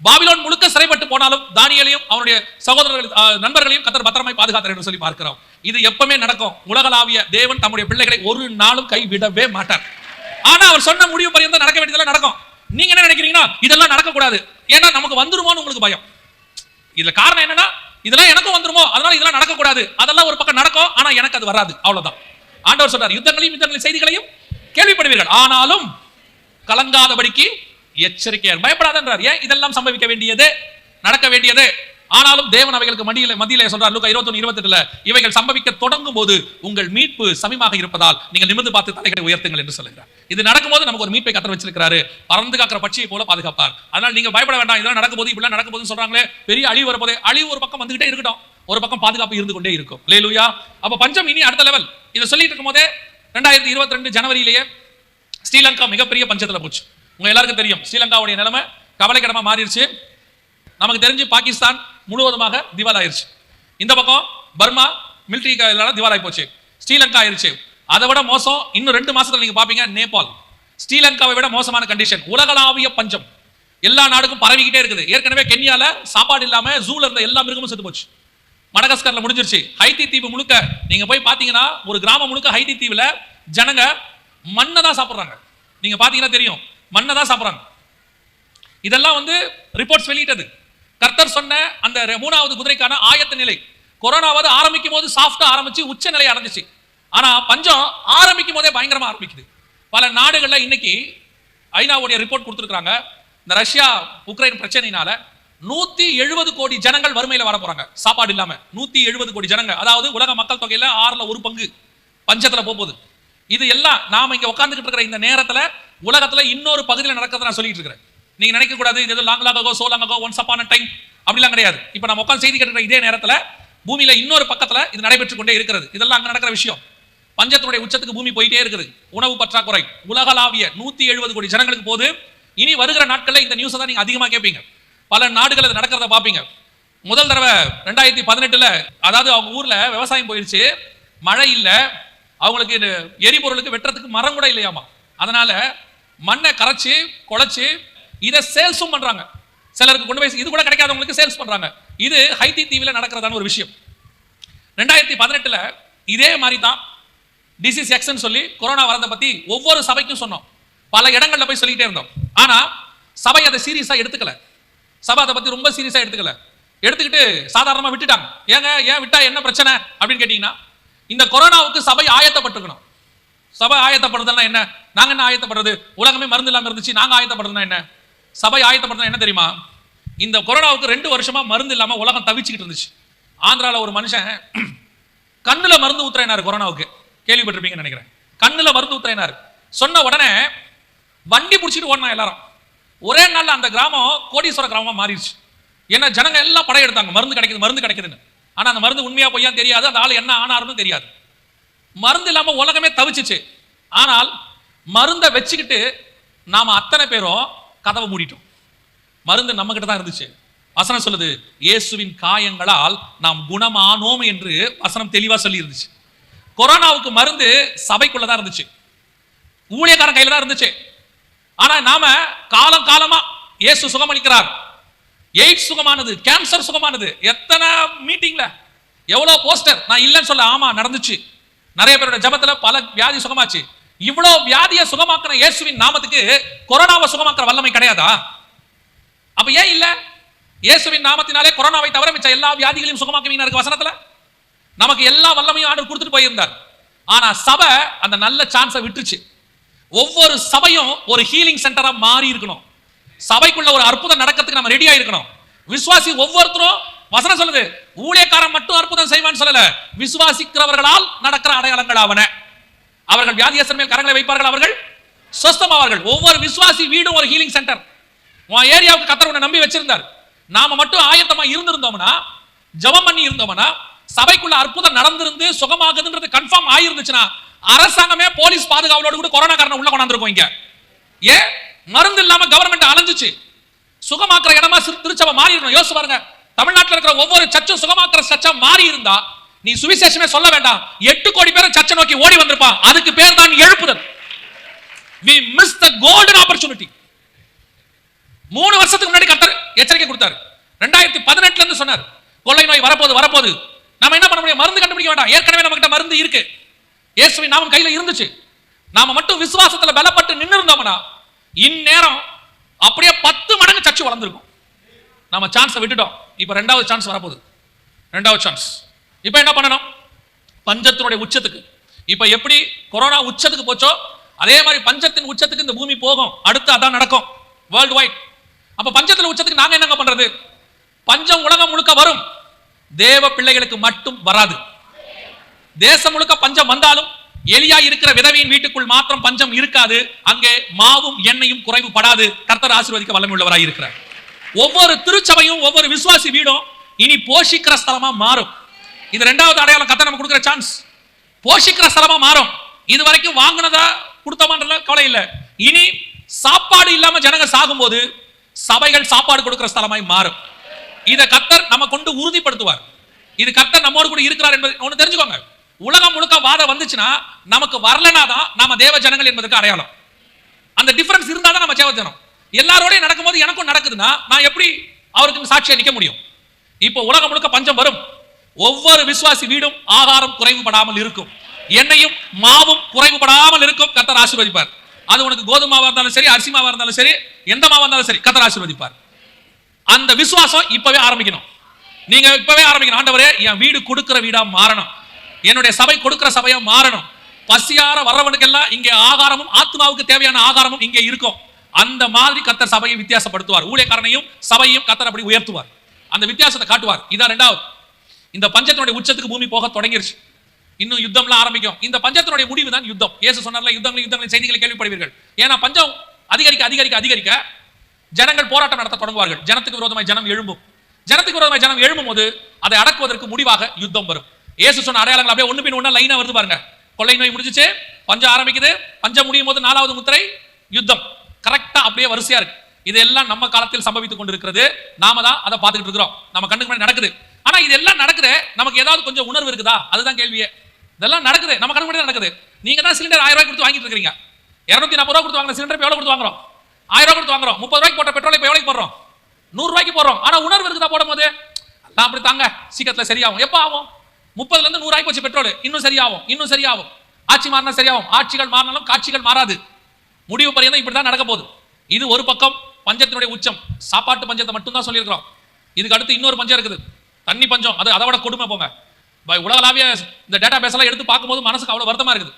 பாபிலோன் முழுக்க சிறைப்பட்டு போனாலும் தானியேலையும் அவருடைய சகோதரர்கள் நண்பர்களையும் கர்த்தர் பத்திரமாய் பாதுகாத்தார் என்று சொல்லி பார்க்கிறோம். இது எப்பவுமே நடக்கும். உலகளாவிய தேவன் தம்முடைய பிள்ளைகளை ஒரு நாளும் கைவிடவே மாட்டார். ஆனா அவர் சொன்ன முடிவு பரியந்தம் நடக்க வேண்டியதெல்லாம் நடக்கும். நீங்க என்ன நினைக்கிறீங்கன்னா இதெல்லாம் நடக்க கூடாது, ஏன்னா நமக்கு வந்துருமோன்னு உங்களுக்கு பயம். இதுல காரணம் என்னன்னா இதெல்லாம் எனக்கும் வந்துருமோ, அதனால இதெல்லாம் நடக்க கூடாது. அதெல்லாம் ஒரு பக்கம் நடக்கும், ஆனா எனக்கு அது வராது. அவ்வளவுதான். ஆண்டவர் சொல்றார், யுத்தங்களின் செய்திகளையும் கேள்விப்படுவீர்கள், ஆனாலும் கலங்காதபடிக்கு எச்சரிக்கையார், பயப்படாதன்றார். ஏன் இதெல்லாம் சம்பவிக்க வேண்டியது, நடக்க வேண்டியது. ஆனாலும் தேவன் அவைகளுக்கு மத்தியிலே சொல்றார் லூக்கா 21:28 இவைகள் சம்பவிக்க தொடங்கும் போது உங்கள் மீட்பு சமீபமாக இருப்பதால் நீங்கள் நிமிர்ந்து பார்த்து தலைகளை உயர்த்துங்கள் என்று சொல்லுகிறார். இது நடக்கும்போது நமக்கு ஒரு மீட்பை கர்த்தர் வச்சிருக்காரு. பறந்து காக்கிற பட்சியை போல பாதுகாப்பார். அதனால நீங்க பயப்பட வேண்டாம். இதெல்லாம் நடக்கும்போது இப்படிலாம் நடக்கும்போது சொல்றாங்களே, பெரிய அழிவு வரப்போதே, அழிவு ஒரு பக்கம் வந்துகிட்டே இருக்கட்டும், ஒரு பக்கம் பாதுகாப்பு இருந்து கொண்டே இருக்கும். அல்லேலூயா. அப்ப பஞ்சம் இனி அடுத்த லெவல். இதை சொல்லிட்டு இருக்கும் போதே 2022 ஜனவரியிலேயே ஸ்ரீலங்கா மிகப்பெரிய பஞ்சத்துல போச்சு. உங்க எல்லாருக்கும் தெரியும் ஸ்ரீலங்காவுடைய நிலைமை கவலைக்கிடமா மாறிடுச்சு. நமக்கு தெரிஞ்சு பாகிஸ்தான் முழுவதுமாக திவால் ஆயிருச்சு. இந்த பக்கம் பர்மா மிலிட்டரி திவால் ஆகி போச்சு. ஸ்ரீலங்கா ஆயிருச்சு. அதை விட மோசம் இன்னும் 2 மாசத்துல நீங்க பாப்பீங்க நேபாள். ஸ்ரீலங்காவை விட மோசமான கண்டிஷன். உலகளாவிய பஞ்சம் எல்லா நாடுக்கும் பரவிக்கிட்டே இருக்குது. ஏற்கனவே கென்யால சாப்பாடு இல்லாம ஜூல இருந்த எல்லா மிருகமும் செத்து போச்சு. மடகாஸ்கர்ல முடிஞ்சிருச்சு. ஹைத்தி தீவு முழுக்க நீங்க போய் பாத்தீங்கன்னா ஒரு கிராமம் முழுக்க ஹைத்தி தீவுல ஜனங்க மண்ணை தான் சாப்பிடுறாங்க. நீங்க பாத்தீங்கன்னா தெரியும், மண்ணை தான் சாப்பிடுறாங்க. இதெல்லாம் ரிப்போர்ட்ஸ் வெளியிட்டது. கர்த்தர் சொன்ன அந்த 3வது குதிரைக்கான ஆயத்த நிலை. கொரோனாவது ஆரம்பிக்கும் போது சாஃப்டா ஆரம்பிச்சு உச்ச நிலை அடைஞ்சிச்சு. ஆனா பஞ்சம் ஆரம்பிக்கும் போதே பயங்கரமா ஆரம்பிக்குது. பல நாடுகள்ல இன்னைக்கு ஐநாவுடைய ரிப்போர்ட் கொடுத்துருக்காங்க. இந்த ரஷ்யா உக்ரைன் பிரச்சனையினால 170 கோடி ஜனங்கள் வறுமையில வர போறாங்க, சாப்பாடு இல்லாம. 170 கோடி ஜனங்க, அதாவது உலக மக்கள் தொகையில 1/6 பங்கு பஞ்சத்துல போகுது. இது எல்லாம் நாம இங்க உட்கார்ந்துகிட்டு இருக்கிற இந்த நேரத்துல உலகத்துல இன்னொரு பகுதியில் நடக்கிறத நான் சொல்லிட்டு இருக்கிறேன். நீங்க நினைக்க கூடாது இது long லாகோ so லாங்கோ once upon a time அப்படிலாம் கிடையாது. இப்ப நம்ம உட்கார்ந்து செய்தி கேட்டுக்கிற இதே நேரத்துல பூமியில இன்னொரு பக்கத்துல இது நடைபெற்று கொண்டே இருக்கிறது. இதெல்லாம் அங்க நடக்கிற விஷயம். பஞ்சத்தினுடைய உச்சத்துக்கு பூமி போயிட்டே இருக்குது. உணவு பற்றாக்குறை உலகளாவிய 170 கோடி ஜனங்களுக்கு போது. இனி வருகிற நாட்கள்ல இந்த நியூஸ் தான் நீங்க அதிகமா கேட்பீங்க. பல நாடுகள் அது நடக்கிறத பாப்பீங்க. முதல் தடவை 2018 அதாவது அவங்க ஊர்ல விவசாயம் போயிடுச்சு, மழை இல்ல, அவங்களுக்கு எரிபொருளுக்கு வெட்டுறதுக்கு மரம் கூட இல்லையாமா. அதனால மண்ணை கரைச்சு குழைச்சு இதை சேல்ஸும் பண்றாங்க. சிலருக்கு கொண்டு போய் இது கூட கிடைக்காதவங்களுக்கு சேல்ஸ் பண்றாங்க. இது ஹைத்தி தீவுல நடக்கிறதான ஒரு விஷயம். 2018 இதே மாதிரி தான் டிசீஸ் எக்ஸ்ன்னு சொல்லி கொரோனா வரதை பத்தி ஒவ்வொரு சபைக்கும் சொன்னோம். பல இடங்கள்ல போய் சொல்லிட்டே இருந்தோம். ஆனா சபை அதை சீரியஸா எடுத்துக்கல. சபை அதை பத்தி ரொம்ப சீரியஸா எடுத்துக்கல. எடுத்துக்கிட்டு சாதாரணமா விட்டுட்டாங்க. ஏன் விட்டா என்ன பிரச்சனை அப்படின்னு கேட்டீங்கன்னா, இந்த கொரோனாவுக்கு சபை ஆயத்தப்பட்டிருக்கணும். சபை ஆயத்தப்படுறதுன்னா என்ன? நாங்க என்ன ஆயத்தப்படுறது? உலகமே மருந்து இல்லாம இருந்துச்சு, நாங்க ஆயத்தப்படுறதுனா என்ன? சபை ஆயத்தப்படுறதுனா என்ன தெரியுமா? இந்த கொரோனாவுக்கு 2 வருஷமா மருந்து இல்லாம உலகம் தவிச்சுக்கிட்டு இருந்துச்சு. ஆந்திரால ஒரு மனுஷன் கண்ணுல மருந்து ஊத்துறேனாரு கொரோனாவுக்கு. கேள்விப்பட்டிருப்பீங்கன்னு நினைக்கிறேன். கண்ணுல மருந்து ஊத்துறேனாரு. சொன்ன உடனே வண்டி பிடிச்சிட்டு ஓடனா எல்லாரும். ஒரே நாள்ல அந்த கிராமம் கோடீஸ்வர கிராமமா மாறிடுச்சு. ஏன்னா ஜனங்க எல்லாம் படையெடுத்தாங்க, மருந்து கிடைக்குதுன்னு. ஆனா அந்த மருந்து உண்மையா பொய்யான்னு தெரியாது, அந்த ஆள் என்ன ஆனாருன்னு தெரியாது. மருந்து இல்லாம உலகமே தவிச்சிச்சு. ஆனால் மருந்தை வச்சுக்கிட்டு நாம அத்தனை பேரும் கதவை மூடிட்டோம். மருந்து நம்ம கிட்ட தான் இருந்துச்சு. வசனம் சொல்லுது, இயேசுவின் காயங்களால் நாம் குணமானோம் என்று வசனம் தெளிவா சொல்லி இருந்துச்சு. கொரோனாவுக்கு மருந்து சபைக்குள்ளதான் இருந்துச்சு, ஊழியக்காரன் கையில தான் இருந்துச்சு. ஆனா நாம காலம் காலமா இயேசு சுகமளிக்கிறார், எய்ட்ஸ் சுகமானது, கேன்சர் சுகமானது, எத்தனை மீட்டிங்ல எவ்வளவு போஸ்டர். நான் இல்லைன்னு சொல்ல, ஆமா நடந்துச்சு. நிறைய பேரோட ஜபத்துல பல வியாதி சுகமாச்சு. இவ்வளவு வியாதியை சுகமாக்கின இயேசுவின் நாமத்துக்கு கொரோனாவை சுகமாக்குற வல்லமை கிடையாதா? அப்ப ஏன் இல்ல? இயேசுவின் நாமத்தினாலே கொரோனாவை தவிர மிச்ச எல்லா வியாதிகளையும் சுகமாக்குவீங்க இருக்கு வசனத்துல. நமக்கு எல்லா வல்லமையும் ஆண்டவர் கொடுத்துட்டு போயிருந்தார். ஆனா சபை அந்த நல்ல சான்ஸை விட்டுருச்சு. ஒவ்வொரு சபையும் ஒரு ஹீலிங் சென்டரா மாறி இருக்கணும். சபைக்குள்ள ஒரு அற்புதம் நடக்கிறதுக்கு நம்ம ரெடியா இருக்கணும். விசுவாசி ஒவ்வொருத்தரும், வசனம் சொல்லுது, ஊழியக்காரன் மட்டும் அற்புதம் செய்வான்னு சொல்லல, விசுவாசிக்கிறவர்களால் நடக்கிற அடையாளங்கள் ஆவன. அவர்கள் வியாதியஸ்தர் மேல் கரங்களை வைப்பார்கள், அவர்கள் சொஸ்தமாவார்கள். ஒவ்வொரு விசுவாசி வீடும் ஒரு ஹீலிங் சென்டர். உன் ஏரியாவுக்கு கர்த்தர் உன்னை நம்பி வச்சிருந்தார். நாம மட்டும் ஆயத்தமா இருந்திருந்தோம்னா, ஜெபம் பண்ணி இருந்தோம்னா, சபைக்குள்ள அற்புதம் நடந்திருந்து சுகமாகுதுன்றது கன்ஃபார்ம் ஆயிருந்துச்சுன்னா, அரசாங்கமே போலீஸ் பாதுகாவலோடு கூட கொரோனாக்காரனை உள்ள கொண்டாந்துருக்கோம். இங்க ஏன் மருந்து இல்லாம கவர்மெண்ட் அலைஞ்சிச்சு. சுகமாக்குற இடமா திருச்சபை மாறி இருக்கணும். யோசிச்சு பாருங்க, தமிழ்நாட்டில் இருக்கிற ஒவ்வொரு சர்ச்சும் சுகமாக்குற சர்ச்சா மாறி இருந்தா நீ சுவிசேஷமே சொல்ல வேண்டாம், 8 கோடி பேர் சர்ச்சை நோக்கி ஓடி வந்திருப்பான். அதுக்கு பேர் தான் எழுப்புதல். We missed the golden opportunity. 3 வருஷத்துக்கு முன்னாடி கர்த்தர் எச்சரிக்கை கொடுத்தாரு. 2018 இருந்து சொன்னார், கொள்ளை நோய் வரப்போகுது. நாம என்ன பண்ண முடியும்? மருந்து கண்டுபிடிக்க வேண்டாம், ஏற்கனவே நம்ம கிட்ட மருந்து இருக்கு. இயேசுவின் நாமம் கையில இருந்துச்சு. நாம மட்டும் விசுவாசத்துல பலப்பட்டு நின்று இருந்தோம்னா இந்நேரம் அப்படியே 10 மடங்கு சர்ச்சு வளர்ந்துருக்கும். நாம சான்ஸை விட்டுட்டோம். இப்ப 2வது சான்ஸ் வரப்போகுது. 2வது சான்ஸ். இப்ப என்ன பண்ணணும்? பஞ்சத்தினுடைய உச்சத்துக்கு, இப்ப எப்படி கொரோனா உச்சத்துக்கு போச்சோ அதே மாதிரி பஞ்சத்தின் உச்சத்துக்கு இந்த பூமி போகும். அடுத்து அதான் நடக்கும் வேர்ல்டு வைட். அப்ப பஞ்சத்துல உச்சத்துக்கு நாங்க என்னங்க பண்றது? பஞ்சம் உலகம் முழுக்க வரும், தேவ பிள்ளைகளுக்கு மட்டும் வராது. தேசம் முழுக்க பஞ்சம் வந்தாலும் எலியா இருக்கிற விதவையின் வீட்டுக்குள் மாத்திரம் பஞ்சம் இருக்காது. அங்கே மாவும் எண்ணெயும் குறைவுபடாது. கர்த்தர் ஆசீர்வதிக்க வல்லமையுள்ளவராய் இருக்கிறார். ஒவ்வொரு திருச்சபையும் ஒவ்வொரு விசுவாசி வீடும் இனி போஷிக்கிற ஸ்தலமா மாறும். இது 2வது அடையாளம். கர்த்தர் நமக்கு கொடுக்கிற சான்ஸ். போஷிக்கிற ஸ்தலமா மாறும். இது வரைக்கும் வாங்கினதா கொடுத்தமான்றதுல கவலை இல்லை. இனி சாப்பாடு இல்லாம ஜனங்க சாகும்போது சபைகள் சாப்பாடு கொடுக்கிற ஸ்தலமாய் மாறும். இதை கர்த்தர் நம்ம கொண்டு உறுதிப்படுத்துவார். இது கர்த்தர் நம்மோடு கூட இருக்கிறார் என்பது ஒன்று தெரிஞ்சுக்கோங்க. உலகம் முழுக்க வாதம் வந்துச்சுன்னா நமக்கு வரலனா தான் நாம தேவ ஜனங்கள் என்பதற்கு அடையாளம். அந்த டிஃபரன்ஸ் இருந்தா தான் நம்ம தேவ ஜனம். எல்லாரோடையும் நடக்கும்போது எனக்கும் நடக்குதுன்னா நான் எப்படி அவருக்கு சாட்சியா நிக்க முடியும்? இப்போ உலகம் முழுக்க பஞ்சம் வரும். ஒவ்வொரு விசுவாசி வீடும் ஆகாரம் குறைவுபடாமல் இருக்கும், எண்ணெயும் மாவும் குறைவுபடாமல் இருக்கும். கர்த்தர் ஆசீர்வதிப்பார். அது உனக்கு கோதுமை மாவா இருந்தாலும் சரி, அரிசி மாவா இருந்தாலும் சரி, எந்த மாவா இருந்தாலும் சரி, கர்த்தர் ஆசீர்வதிப்பார். அந்த விசுவாசம் இப்பவே ஆரம்பிக்கணும். நீங்க இப்பவே ஆரம்பிக்கணும். ஆண்டவரே, என் வீடு கொடுக்கிற வீடா மாறணும், என்னுடைய சபை கொடுக்கிற சபையா மாறணும். பசியார வர்றவனுக்கெல்லாம் இங்கே ஆகாரமும் ஆத்மாவுக்கு தேவையான ஆகாரமும் இங்கே இருக்கும். அந்த மாதிரி கர்த்தர் சபையை வித்தியாசப்படுத்துவார். ஊழியக்காரனையும் சபையையும் கர்த்தர் அப்படி உயர்த்துவார். அந்த வித்தியாசத்தை காட்டுவார். இதான் 2வது. இந்த பஞ்சத்தினுடைய உச்சத்துக்கு பூமி போக தொடங்கிருச்சு. இன்னும் யுத்தம்லாம் ஆரம்பிக்கும். இந்த பஞ்சத்தினுடைய முடிவு தான் யுத்தம். இயேசு சொன்னார்ல, யுத்தங்களின் செய்திகளை கேள்விப்படுவீர்கள். ஏன்னா பஞ்சம் அதிகரிக்க ஜனங்கள் போராட்டம் நடத்த தொடங்குவார்கள். ஜனத்துக்கு விரோதமாய் ஜனம் எழும்பும். ஜனத்துக்கு விரோதமாய் ஜனம் எழும்பும் போது அதை அடக்குவதற்கு முடிவாக யுத்தம் வரும். இயேசு சொன்ன அடையாளங்கள் அப்படியே ஒன்று பின் ஒண்ணா லைனா வருது பாருங்க. கொள்ளை நோய் முடிஞ்சிச்சு, பஞ்சம் ஆரம்பிக்குது, பஞ்சம் முடியும் போது 4வது முத்திரை யுத்தம். கரெக்டா அப்படியே வரிசையா இருக்கு. இதெல்லாம் நம்ம காலத்தில் சம்பவித்துக் கொண்டிருக்கிறது. நாம தான் அதை பார்த்துக்கிட்டு இருக்கிறோம். நம்ம கண்ணுக்கு முன்னாடி நடக்குது. ஆனா இதெல்லாம் நடக்குது, நமக்கு ஏதாவது கொஞ்சம் உணர்வு இருக்குதா? அதுதான் கேள்வியே. இதெல்லாம் நடக்குது, நம்ம கண்ணுக்கு முன்னாடி நடக்குது. நீங்க தான் சிலிண்டர் 1000 ரூபாய் கொடுத்து வாங்கிட்டு இருக்கீங்க. 240 ரூபாய் கொடுத்து வாங்குற சிலிண்டர் எவ்வளவு கொடுத்து வாங்குறோம்? 1000 ரூபாய் கொடுத்து வாங்குறோம். 30 ரூபாய்க்கு போட்ட பெட்ரோல் இப்ப எவ்வளவு போடுறோம்? 100 ரூபாய்க்கு போடுறோம். ஆனா உணர்வு இருக்குதா போடும் போது? எல்லாம் அப்படி தாங்க, சீக்கிரத்துல சரியாகும். எப்ப ஆகும்? 30ல இருந்து 100 ஆகி போச்சு பெட்ரோல். இன்னும் சரியாகும். ஆட்சி மாறினா சரியாகும். ஆட்சிகள் மாறினாலும் காட்சிகள் மாறாது. முடிவு பரியந்தம் இப்படிதான் நடக்க போகுது. இது ஒரு பக்கம் பஞ்சத்தினுடைய உச்சம். சாப்பாட்டு பஞ்சத்தை மட்டும் தான் சொல்லியிருக்கிறோம். இதுக்கு அடுத்து இன்னொரு பஞ்சம் இருக்குது, தண்ணி பஞ்சம். அது அதை விட கொடுமை போங்க. உலகளாவிய இந்த டேட்டா பேஸ் எல்லாம் எடுத்து பார்க்கும்போது மனசுக்கு அவ்வளவு வருத்தமா இருக்குது.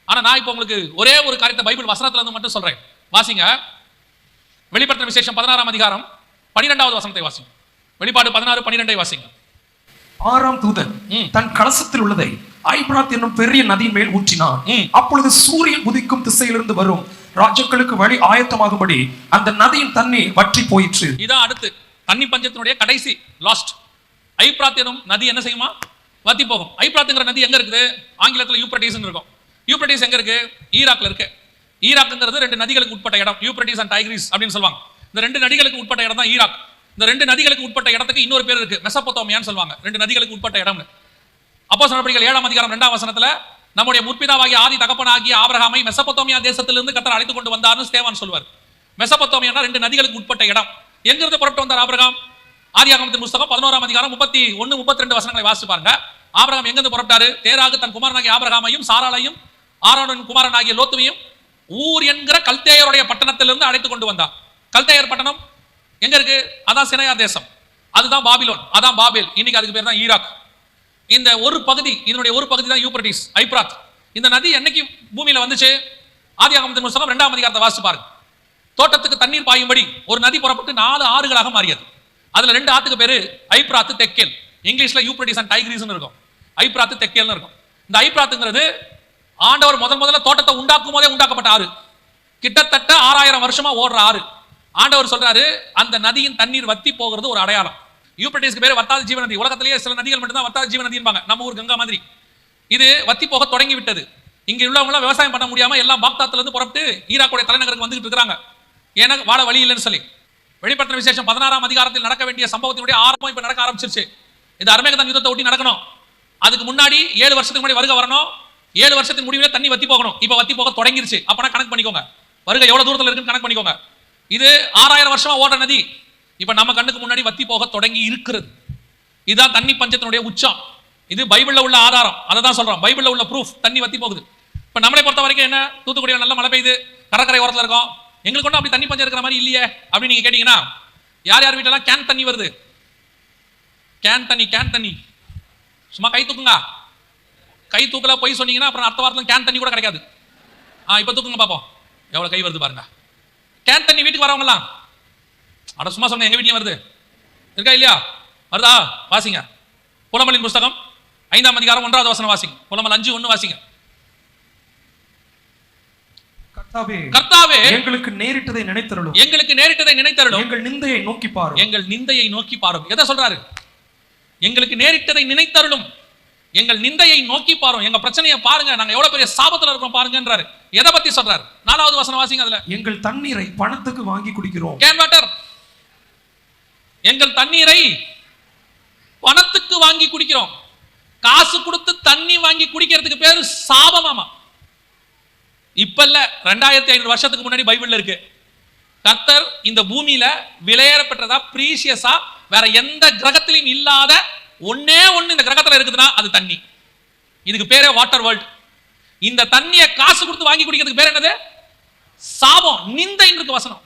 ஆனா நான் இப்போ உங்களுக்கு ஒரே ஒரு காரியத்தை பைபிள் வசனத்துல இருந்து மட்டும் சொல்றேன். வாசிங்க. வெளிப்படுத்தின விசேஷம் 16ஆம் அதிகாரம் 12வது வசனத்தை வாசிங்க. வெளிப்பாடு 16:12 வாசிங்க. 6ஆம் தூதன் தன் கலசத்தில் உள்ளதை ஐபிராத் என்னும் பெரிய நதி மேல் ஊற்றினான். அப்பொழுது சூரியன் உதிக்கும் திசையிலிருந்து வரும் ராஜாக்களுக்கு வழி ஆயத்தமாகும்படி அந்த நதியின் தண்ணீர் வற்றி போயிற்று. இதான் அடுத்து தண்ணி பஞ்சத்தினுடைய கடைசி லாஸ்ட். ஐபிராத் என்னும் நதி என்ன செய்யுமா? வத்தி போகும். ஐபிராத்ங்கிற நதி எங்க இருக்குது? ஆங்கிலத்தில் யூப்ரட்டிஸ் இருக்கும். யூப்ரட்டிஸ் எங்க இருக்கு? ஈராக்ல இருக்கு. ஈராக்ங்கிறது 2 நதிகளுக்கு உட்பட்ட இடம். யூப்ரட்டிஸ் அண்ட் டைக்ரிஸ் அப்படின்னு சொல்லுவாங்க. இந்த 2 நதிகளுக்கு உட்பட்ட இடம் தான் ஈராக். இந்த 2 நதிகளுக்கு உட்பட்ட இடத்துக்கு இன்னொரு பேர் இருக்கு, மெசபொத்தோமியான்னு சொல்லுவாங்க. 2 நதிகளுக்கு உட்பட்ட இடம். அப்போஸ்தலர் நடபடிகள் 7ஆம் அதிகாரம் 2ஆம் வசனத்துல நம்முடைய முற்பிதாவாகிய ஆதி தகப்பனாகிய ஆபிரகாமை மெசபொத்தோமியா தேசத்திலிருந்து கர்த்தர் அழைத்து கொண்டு வந்தார்னு ஸ்தேவான் சொல்வார். மெசபொத்தோமியானா 2 நதிகளுக்கு உட்பட்ட இடம். எங்கிருந்து புறப்பட்டு வந்தார் ஆபிரகாம்? ஆதியாகமத்தின் புத்தகம் 11ஆம் அதிகாரம் 31, 32 வசனங்களை வாசிச்சு பாருங்க. ஆபிரகாம் எங்கிருந்து புறப்பட்டாரு? தேராகு தன் குமாரனாகிய ஆபிரகாமையும் சாராளையும் ஆரோனின் குமாரனாகிய லோத்துவையும் ஊர் என்கிற கல்தேயருடைய பட்டணத்திலிருந்து அழைத்து கொண்டு வந்தார். கல்தேயர் பட்டணம் எங்க இருக்கு? அதான் சினையா தேசம். அதுதான் பாபிலோன், அதான் பாபேல். இன்னைக்கு அதுக்கு பேர் தான் ஈராக். இந்த ஒரு பகுதி, இதனுடைய ஒரு பகுதி தான் யூப்ரட்டிஸ், ஐபிராத். இந்த நதி என்னைக்கு பூமியில வந்துச்சு? ஆதியாகமத்தின் புத்தகம் 2ஆம் அதிகாரத்தை வாசிச்சு பாருங்க. தோட்டத்துக்கு தண்ணீர் பாயும்படி ஒரு நதி புறப்பட்டு 4 ஆறுகளாக மாறியது. அதுல 2 ஆத்துக்கு பேரு ஐபிராத்து, தெக்கேல். இங்கிலீஷ்ல யூப்ரட்டிஸ் அண்ட் டைக்ரிஸ் இருக்கும். ஐபிராத்து, தெக்கேல்னு இருக்கும். இந்த ஐபிராத்துங்கிறது ஆண்டவர் முதல்ல தோட்டத்தை உண்டாக்கும் போதே உண்டாக்கப்பட்ட ஆறு. கிட்டத்தட்ட 6000 வருஷமா ஓடுற ஆறு. ஆண்டவர் சொல்றாரு அந்த நதியின் தண்ணீர் வத்தி போகிறது ஒரு அடையாளம். யூப்ரட்டிஸ்க்கு பேரு வத்தாத ஜீவ நதி. உலகத்திலேயே சில நதிகள் மட்டும் தான் வத்தாத ஜீவ நதிம்பாங்க. நம்ம ஊர் கங்கா மாதிரி. இது வத்தி போக தொடங்கி விட்டது. இங்க உள்ளவங்க விவசாயம் பண்ண முடியாம எல்லாம் பாக்தாத்ல இருந்து புறப்பட்டு ஈராக்குடைய தலைநகருக்கு வந்துட்டு இருக்காங்க. ஏன்னா வாழ வழி இல்லைன்னு சொல்லி வெளிப்படுத்தின விசேஷம் 16ஆம் அதிகாரத்தில் நடக்க வேண்டிய சம்பவத்தினுடைய ஆரம்பம் இப்ப நடக்க ஆரம்பிச்சிருச்சு. இந்த அர்மேகதன் யுத்தத்தை ஒட்டி நடக்கணும். அதுக்கு முன்னாடி 7 வருஷத்துக்கு முன்னாடி வருகை வரணும். 7 வருஷத்துக்கு முடிவில் தண்ணி வத்தி போகணும். இப்ப வத்தி போக தொடங்கிருச்சு. அப்பனா கணக்கு பண்ணிக்கோங்க, வருகை எவ்வளவு தூரத்துல இருக்குன்னு கணக்கு பண்ணிக்கோங்க. இது 6000 வருஷமா ஓடுற நதி இப்ப நம்ம கண்ணுக்கு முன்னாடி வத்தி போக தொடங்கி இருக்கிறது. இதுதான் தண்ணி பஞ்சத்தினுடைய உச்சம். இது பைபிள்ல உள்ள ஆதாரம். அதை தான் சொல்றோம், பைபிள்ல உள்ள ப்ரூஃப். தண்ணி வத்தி போகுது. இப்ப நம்மளை பொறுத்த வரைக்கும் என்ன, தூத்துக்குடியில் நல்ல மழை பெய்யுது, கடற்கரை ஓரத்தில் இருக்கும், எங்களுக்கு ஒன்றும் அப்படி தண்ணி பஞ்சம் இருக்கிற மாதிரி இல்லையே அப்படின்னு நீங்க கேட்டீங்கன்னா, யார் யார் வீட்டெல்லாம் கேன் தண்ணி வருது? கேன் தண்ணி சும்மா கை தூக்குங்க. கை தூக்கல போய் சொன்னீங்கன்னா அப்புறம் அடுத்த வாரத்தில் கேன் தண்ணி கூட கிடைக்காது. இப்ப தூக்குங்க பாப்போம் எவ்வளவு கை வருது பாருங்க. கேன் தண்ணி வீட்டுக்கு வரவங்கலாம் அட சும்மா சொன்ன, எங்க வீட்லயும் வருது, இருக்கா இல்லையா? வருதா? வாசிங்க புலம்பலின் புஸ்தகம் 5ஆம் அதிகாரம் 1வது வசனம் வாசிங்க. புலம்பல் 5:1 வாசிங்க. கர்த்தாவே எங்களுக்கு நேரிட்டதை நினைத்தருளும், எங்களுக்கு நேரிட்டதை நினைத்தருளும், எங்கள் நிந்தையை நோக்கி பாரும், எங்கள் நிந்தையை நோக்கி பாரும். எதை சொல்றாரு? எங்களுக்கு நேரிட்டதை நினைத்தருளும், எங்கள் நிந்தையை நோக்கி பாரும். எங்க பிரச்சனையை பாருங்க, நாங்க எவ்வளவு பெரிய சாபத்துல இருக்கோம் பாருங்கன்றாரு. எதை பத்தி சொல்றாரு? 4வது வசனம் வாசிங்க. அதுல எங்கள் தண்ணீரை பணத்துக்கு வாங்கி குடிக்கிறோம். Can water. எங்கள் தண்ணீரை பணத்துக்கு வாங்கி குடிக்கிறோம். காசு கொடுத்து தண்ணி வாங்கி குடிக்கிறதுக்கு பேரு சாபமாமா. இப்ப இல்ல, 2500 வருஷத்துக்கு முன்னாடி பைபிள்ல இருக்கு. கர்த்தர் இந்த பூமியில விலையேற பெற்றதா, பிரீசியஸா, வேற எந்த கிரகத்திலும் இல்லாத ஒன்னே ஒண்ணு இந்த கிரகத்துல இருக்குதுன்னா அது தண்ணி. இதுக்கு பேரே வாட்டர் வேர்ல்ட். இந்த தண்ணியை காசு கொடுத்து வாங்கி குடிக்கிறதுக்கு பேர் என்னது? சாபம், நிந்தைன்னு இருக்கு வசனம்.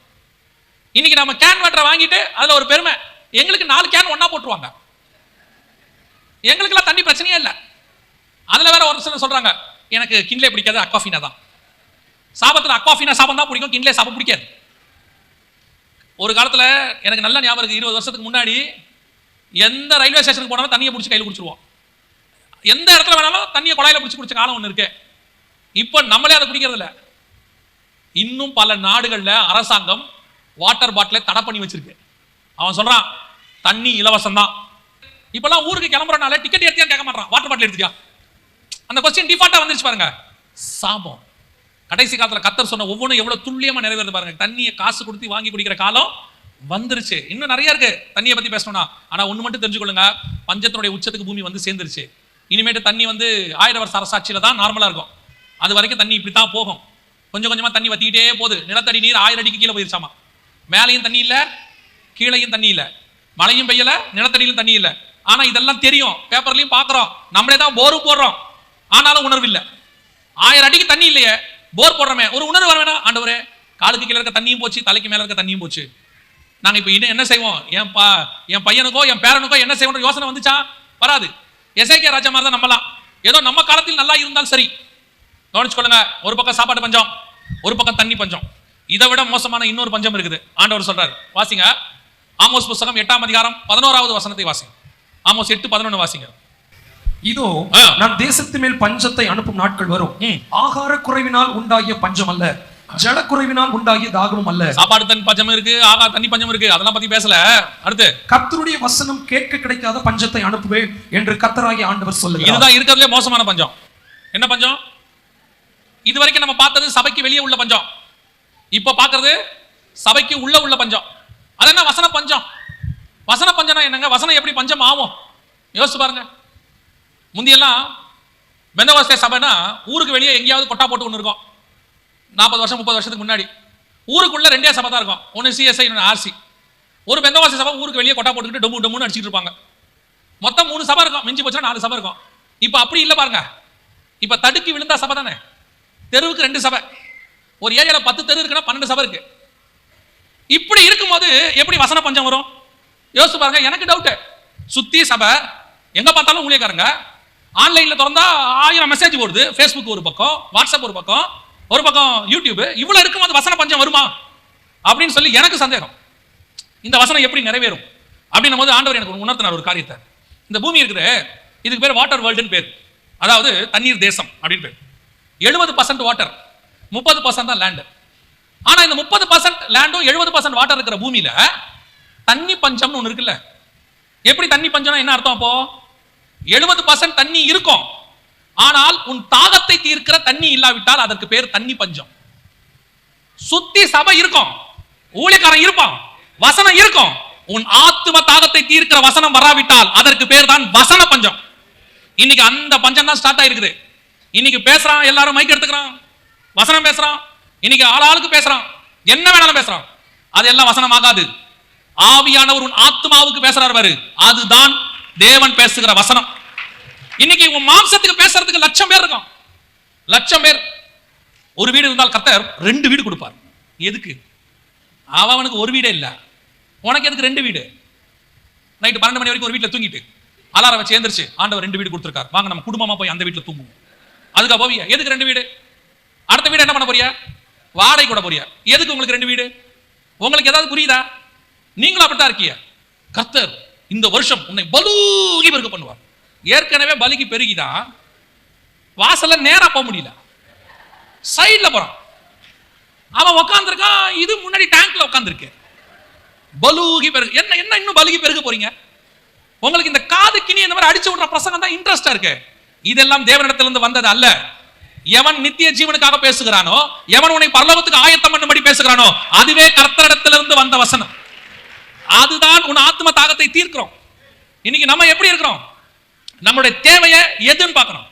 இன்னைக்கு நம்ம கேன் வாட்டரை வாங்கிட்டு அதுல ஒரு பெருமை, எங்களுக்கு 4 கேன் ஒண்ணா போட்டுருவாங்க, எங்களுக்கெல்லாம் தண்ணி பிரச்சனையே இல்லை. அதுல வேற ஒரு சிலர் சொல்றாங்க, எனக்கு கிண்ட்லே பிடிக்காது, அக்வாஃபினா தான். சாபத்துல அக்வாஃபினா சாபம் தான் பிடிக்கும், கிண்ட்லே சாபம் பிடிக்காது. ஒரு காலத்துல எனக்கு நல்ல ஞாபகம் இருக்கு, 20 வருஷத்துக்கு முன்னாடி எந்த ரயில்வே ஸ்டேஷனுக்கு போனாலும் தண்ணியை பிடிச்சி கையில் குடிச்சிருவோம். எந்த இடத்துல வேணாலும் தண்ணியை குழாயில பிடிச்சி குடிச்ச காலம் ஒன்று இருக்கு. இப்போ நம்மளே அதை குடிக்கிறது இல்லை. இன்னும் பல நாடுகள்ல அரசாங்கம் வாட்டர் பாட்டிலை தடை பண்ணி வச்சிருக்கு. அவன் சொல்றான் தண்ணி இலவசம் தான். இப்பெல்லாம் ஊருக்கு கிளம்புறனால டிக்கெட் எடுத்தியா கேட்க மாட்டான், வாட்டர் பாட்டில் எடுத்துட்டியா. அந்த கொஸ்டின் டிஃபால்ட்டா வந்துருச்சு பாருங்க. சாபம். கடைசி காலத்துல கர்த்தர் சொன்ன ஒவ்வொன்றும் எவ்வளவு துல்லியமா நிறைவேறுது பாருங்க. தண்ணியை காசு கொடுத்து வாங்கி குடிக்கிற காலம் வந்துருச்சு. இன்னும் நிறைய இருக்கு தண்ணியை பத்தி பேசணும்னா. ஆனா ஒண்ணு மட்டும் தெரிஞ்சுக்கொள்ளுங்க, பஞ்சத்தினுடைய உச்சத்துக்கு பூமி வந்து சேர்ந்துருச்சு. இனிமேட்டு தண்ணி வந்து 1000 வருஷ அரசாட்சியில தான் நார்மலா இருக்கும். அது வரைக்கும் தண்ணி இப்படித்தான் போகும். கொஞ்சம் கொஞ்சமா தண்ணி வத்திக்கிட்டே போகுது. நிலத்தடி நீர் 1000 அடிக்கு கீழே போயிருச்சாமா. மேலையும் தண்ணி இல்ல, கீழையும் தண்ணி இல்ல, மழையும் பெய்யல, நிலத்தடியிலும் தண்ணி இல்ல. ஆனா இதெல்லாம் தெரியும், பேப்பர்லயும் பாக்குறோம், நம்மளே தான் போரும் போடுறோம், ஆனாலும் உணர்வு இல்லை. 1000 அடிக்கு தண்ணி இல்லையே, போர் போடுறோமே, ஒரு உணர்வு வர வேணாம். ஆண்டவரே, காலுக்கு கீழே இருக்க தண்ணியும் போச்சு, தலைக்கு மேல இருக்க தண்ணியும் போச்சு, நாங்க இப்ப என்ன செய்வோம்? என் பையனுக்கோ என் பேரனுக்கோ என்ன செய்வோம் யோசனை வந்துச்சா? வராது. எசேக்கியா ராஜா மாதிரி தான் நம்பலாம். ஏதோ நம்ம காலத்தில் நல்லா இருந்தால் சரி. கவனிச்சுக்கொள்ளுங்க, ஒரு பக்கம் சாப்பாடு பஞ்சம், ஒரு பக்கம் தண்ணி பஞ்சம். இதை விட மோசமான இன்னொரு பஞ்சம் இருக்குது. ஆண்டவர் சொல்றாரு, வாசிங்க ஆமோஸ் புஸ்தகம் 8ஆம் அதிகாரம் 11வது வசனத்தை வாசிங்க. ஆமோஸ் 8:11 வாசிங்க. இதோ நான் தேசத்தின் மேல் பஞ்சத்தை அனுப்பும் நாட்கள் வரும். ஆகார குறைவினால் உண்டாகிய பஞ்சம் அல்ல, ஜல குறைவினால் உண்டாகிய தாகமும் அல்ல. சாப்பாடு தண்ணி பஞ்சம் இருக்கு, ஆகா தண்ணி பஞ்சம் இருக்கு, அதெல்லாம் பத்தி பேசல. அடுத்து, கர்த்தருடைய வசனம் கேட்க கிடைக்காத பஞ்சத்தை அனுப்புவேன் என்று கர்த்தராகிய ஆண்டவர் சொல்லுகிறார். இதுதான் இருக்கிறதுலே மோசமான பஞ்சம். என்ன பஞ்சம்? இதுவரைக்கும் நம்ம பார்த்தது சபைக்கு வெளியே உள்ள பஞ்சம். இப்ப பாக்குறது சபைக்கு உள்ள பஞ்சம். அது என்ன? வசன பஞ்சம். வசன பஞ்சம்னா என்னங்க? வசனம் எப்படி பஞ்சம் ஆகும்? யோசிச்சு பாருங்க. முந்தியெல்லாம் பெந்தகோஸ்தே சபைனா ஊருக்கு வெளியே எங்கேயாவது கொட்டா போட்டு ஒன்று இருக்கும். 40 வருஷம் 30 வருஷத்துக்கு முன்னாடி ஊருக்குள்ள 2 சபை தான் இருக்கும். ஒன்று சிஎஸ்ஐ, இன்னொன்று ஆர்சி. ஒரு பெந்தகோஸ்தே சபை ஊருக்கு வெளியே கொட்டா போட்டுக்கிட்டு டொம்முன்னு அடிச்சுட்டு இருப்பாங்க. மொத்தம் 3 சபை இருக்கும், மிஞ்சி போச்சுன்னா 4 சபை இருக்கும். இப்ப அப்படி இல்லை பாருங்க. இப்ப தடுக்கி விழுந்தா சபை தானே, தெருவுக்கு 2 சபை. ஒரு ஏரியால 10 தெரு இருக்குன்னா 12 சபை இருக்கு. இப்படி இருக்கும்போது எப்படி வசன பஞ்சம் வரும்? யோசிச்சு பாருங்க. எனக்கு டவுட். சுத்தி சபை, எங்க பார்த்தாலும் ஊழியக்காரங்க, ஆன்லைன்ல திறந்தா 1000 மெசேஜ் போடுது. ஃபேஸ்புக் ஒரு பக்கம், வாட்ஸ்அப் ஒரு பக்கம் யூடியூப். இவ்வளவு இருக்கும்போது வசன பஞ்சம் வருமா அப்படின்னு சொல்லி எனக்கு சந்தேகம். இந்த வசனம் எப்படி நிறைவேறும் அப்படின்னும் போது ஆண்டவர் எனக்கு உணர்த்தினார் ஒரு காரியத்தை. இந்த பூமி இருக்குது, இதுக்கு பேர் வாட்டர் வேர்ல்டுன்னு பேர். அதாவது தண்ணீர் தேசம் அப்படின்னு பேர். 70% வாட்டர், 30% தான் லேண்ட். ஆனா இந்த 30% லேண்டும் 70% வாட்டர் இருக்கிற பூமியில தண்ணி பஞ்சம்னு ஒண்ணு இருக்குல்ல. எப்படி தண்ணி பஞ்சம்னா என்ன அர்த்தம்? அப்போ 70% தண்ணி இருக்கும், ஆனால் உன் தாகத்தை தீர்க்கிற தண்ணி இல்லாவிட்டால் அதற்கு பேர் தண்ணி பஞ்சம். சுத்தி சபை இருக்கும், ஊழியக்காரன் இருப்பான், வசனம் இருக்கும், உன் ஆத்தும தாகத்தை தீர்க்கிற வசனம் வராவிட்டால் அதற்கு பேர் தான் வசன பஞ்சம். இன்னைக்கு அந்த பஞ்சம் தான் ஸ்டார்ட் ஆயிருக்குது. இன்னைக்கு பேசுறான், எல்லாரும் மைக் எடுத்துக்கிறான், வசனம் பேசுறான், இன்னைக்கு ஆளாளுக்கு பேசுறான், என்ன வேணாலும் பேசுறான், அது எல்லாம் வசனம் ஆகாது. ஆவியானவர் உன் ஆத்மாவுக்கு பேசுறாரு பாரு, அதுதான் தேவன் பேசுகிற வசனம். இன்னைக்கு உன் மாம்சத்துக்கு பேசுறதுக்கு லட்சம் பேர் இருக்கான், லட்சம் பேர். ஒரு வீடு இருந்தால் கர்த்தர் 2 வீடு கொடுப்பார். எதுக்கு? அவனுக்கு ஒரு வீடே இல்ல, உனக்கு எதுக்கு 2 வீடு? நைட்டு 12 மணி வரைக்கும் ஒரு வீட்டுல தூங்கிட்டு அலாரம் வச்சு எழுந்திருச்சு, ஆண்டவர் 2 வீடு கொடுத்திருக்கார், வாங்க நம்ம குடும்பமா போய் அந்த வீட்டுல தூங்குவோம். அதுக்கா போவியா? எதுக்கு 2 வீடு? அடுத்த வீடு என்ன பண்ண போறியா? வாடகை கூட போறியா? எதுக்கு உங்களுக்கு 2 வீடு? உங்களுக்கு ஏதாவது புரியுதா? நீங்களும் அப்படித்தான் இருக்கீங்க. கர்த்தர் இந்த வருஷம் உன்னை பலுகி பெருக பண்ணுவார். ஏற்கனவே பலுகி பெருகிதான் வாசல்ல நேரா போக முடியல, சைட்ல போறான். அவன் உட்கார்ந்துருக்கான், இது முன்னாடி டேங்க்ல உட்கார்ந்துருக்கு. பலுகி பெருகு என்ன என்ன இன்னும் பலுகி பெருக போறீங்க? உங்களுக்கு இந்த காது கிணி இந்த மாதிரி அடிச்சு விடுற பிரசங்கம் தான் இன்ட்ரெஸ்டா இருக்கு. இதெல்லாம் தேவனிடத்திலிருந்து வந்தது அல்ல. எவன் நித்திய ஜீவனுக்காக பேசுகிறானோ, எவன் உன்னை பரலோகத்துக்கு ஆயத்தம் பண்ணும்படி பேசுகிறானோ, அதுவே கர்த்தரிடத்திலிருந்து வந்த வசனம். அதுதான் உன் ஆத்ம தாகத்தை தீர்க்கிறோம். இன்னைக்கு நம்ம எப்படி இருக்கிறோம்? நம்மளுடைய தேவையை எதுன்னு பார்க்கணும்.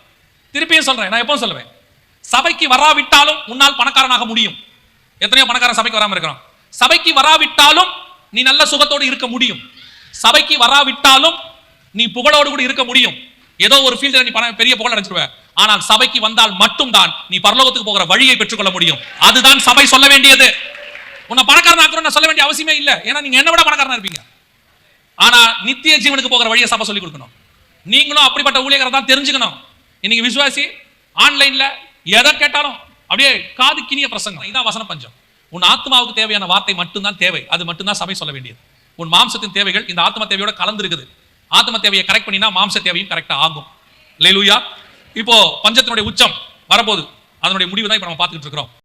திருப்பியும் சொல்றேன், நான் எப்பவும் சொல்லுவேன், சபைக்கு வராவிட்டாலும் உன்னால் பணக்காரனாக முடியும். எத்தனையோ பணக்காரன் சபைக்கு வராம இருக்கிறான். சபைக்கு வராவிட்டாலும் நீ நல்ல சுகத்தோடு இருக்க முடியும். சபைக்கு வராவிட்டாலும் நீ புகழோடு கூட இருக்க முடியும். ஏதோ ஒரு ஃபீல்ட்ல நீ பெரிய புகழ் அடைஞ்சிருவ. ஆனால் சபைக்கு வந்தால் மட்டும்தான் நீ பரலோகத்துக்கு போகிற வழியை பெற்றுக்கொள்ள முடியும். அதுதான் சபை சொல்ல வேண்டியது. உன்னை பணக்காரன் ஆக்குறோம் சொல்ல வேண்டிய அவசியமே இல்லை, ஏன்னா நீங்க என்ன விட பணக்காரனா இருப்பீங்க. ஆனா நித்திய ஜீவனுக்கு போகிற வழியை சபை சொல்லி கொடுக்கணும். நீங்களும் அப்படிப்பட்ட ஊழியரை தான் தெரிஞ்சுக்கணும். இன்னைக்கு விசுவாசி ஆன்லைன்ல எதை கேட்டாலும் அப்படியே காது கிணிய பிரசங்கம். இதான் வசன பஞ்சம். உன் ஆத்மாவுக்கு தேவையான வார்த்தை மட்டும்தான் தேவை. அது மட்டும்தான் சபை சொல்ல வேண்டியது. உன் மாம்சத்தின் தேவைகள் இந்த ஆத்ம தேவையோட கலந்து இருக்குது. ஆத்ம தேவையை கரெக்ட் பண்ணினா மாம்ச தேவையும் கரெக்டா ஆகும். அல்லேலூயா. இப்போ பஞ்சத்தினுடைய உச்சம் வரப்போகுது, அதனுடைய முடிவு தான் இப்ப நம்ம பார்த்துட்டு இருக்கிறோம்.